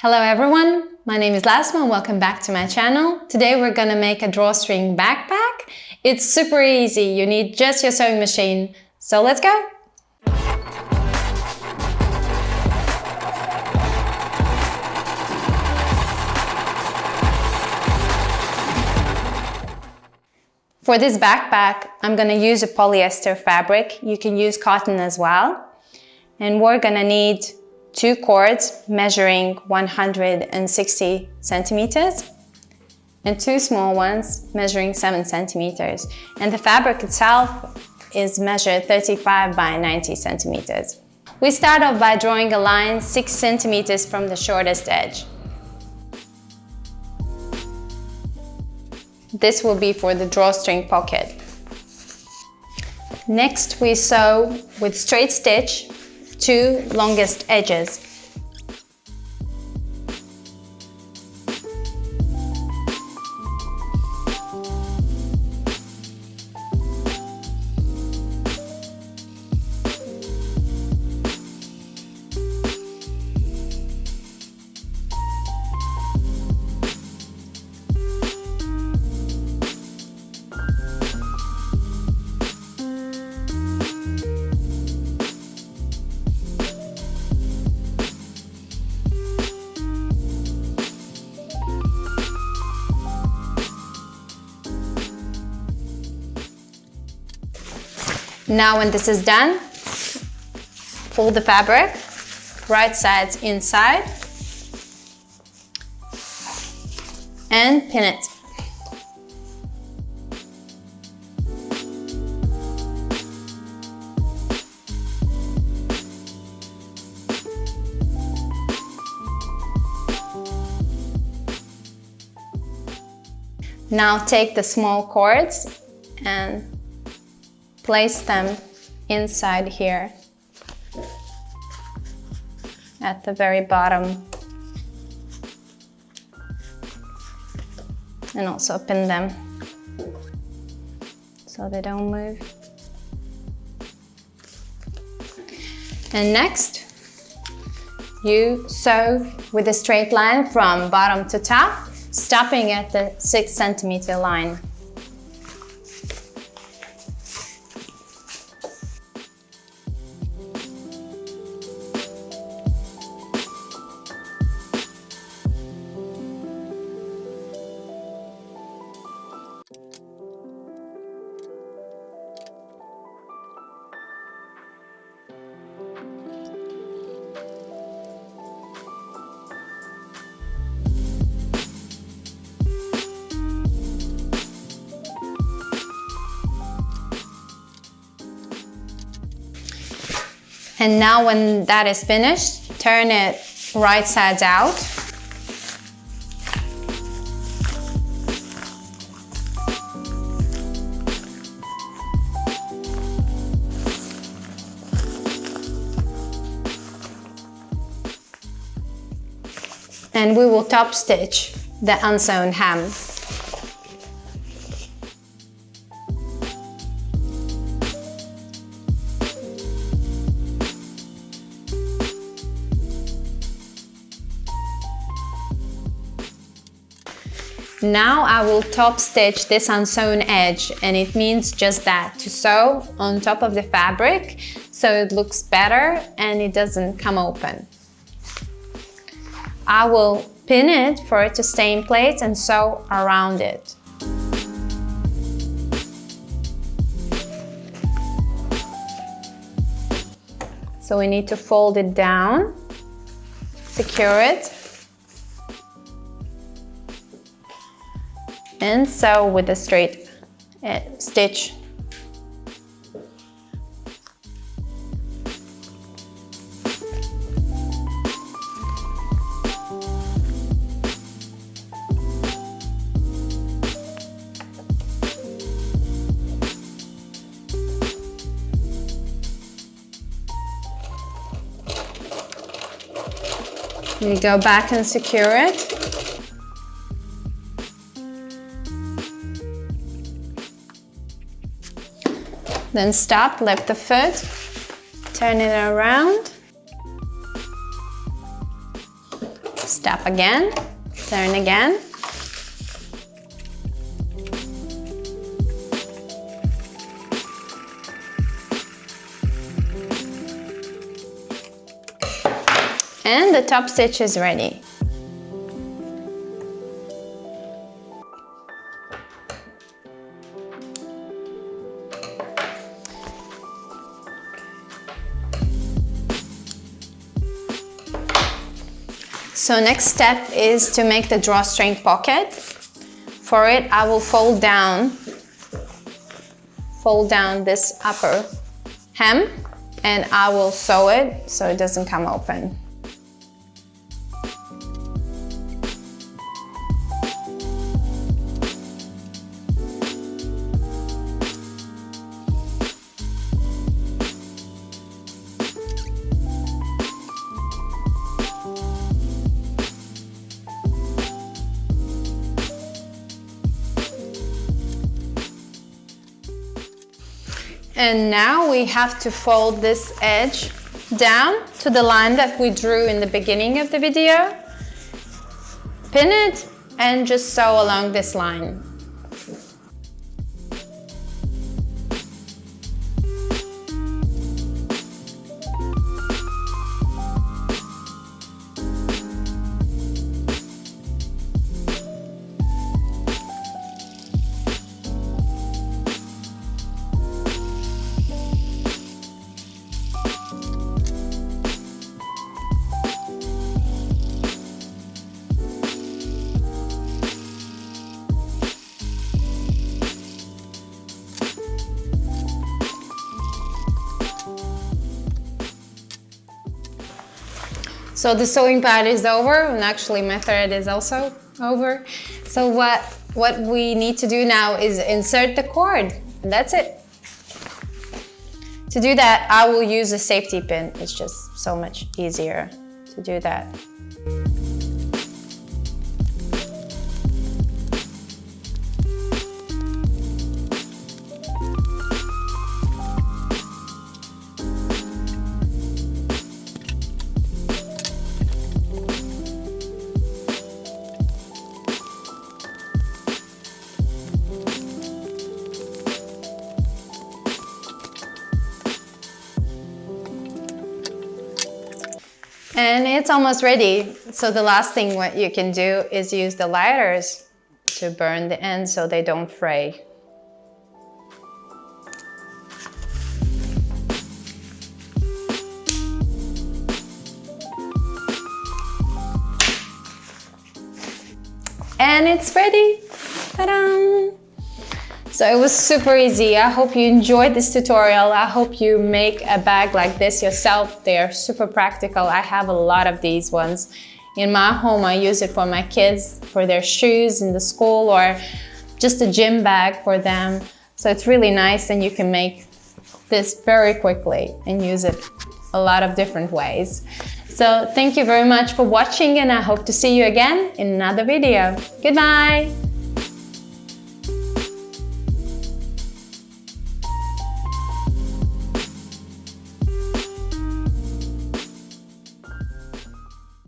Hello everyone, my name is Lasma and welcome back to my channel. Today we're gonna make a drawstring backpack. It's super easy, you need just your sewing machine. So let's go! For this backpack, I'm gonna use a polyester fabric. You can use cotton as well. And we're gonna need 2 cords measuring 160 centimeters and 2 small ones measuring 7 centimeters. And the fabric itself is measured 35 by 90 centimeters. We start off by drawing a line 6 centimeters from the shortest edge. This will be for the drawstring pocket. Next, we sew with straight stitch 2 longest edges. Now when this is done, fold the fabric, right sides inside, and pin it. Now take the small cords and place them inside here at the very bottom, and also pin them so they don't move. And next, you sew with a straight line from bottom to top, stopping at the 6 centimeter line. And now when that is finished, turn it right sides out. And we will top stitch the unsewn hem. Now I will top stitch this unsewn edge, and it means just that, to sew on top of the fabric so it looks better and it doesn't come open. I will pin it for it to stay in place and sew around it. So we need to fold it down, secure it, and sew with a straight stitch. You go back and secure it. Then stop, lift the foot, turn it around, Step again, turn again. And the top stitch is ready. So next step is to make the drawstring pocket. For it, I will fold down this upper hem, and I will sew it so it doesn't come open. And now we have to fold this edge down to the line that we drew in the beginning of the video. Pin it and just sew along this line. So the sewing part is over, and actually my thread is also over. So what we need to do now is insert the cord, and that's it. To do that, I will use a safety pin. It's just so much easier to do that. And it's almost ready. So the last thing what you can do is use the lighters to burn the ends so they don't fray. And it's ready. Ta-da! So it was super easy. I hope you enjoyed this tutorial. I hope you make a bag like this yourself. They are super practical. I have a lot of these ones. In my home, I use it for my kids, for their shoes in the school, or just a gym bag for them. So it's really nice, and you can make this very quickly and use it a lot of different ways. So thank you very much for watching, and I hope to see you again in another video. Goodbye!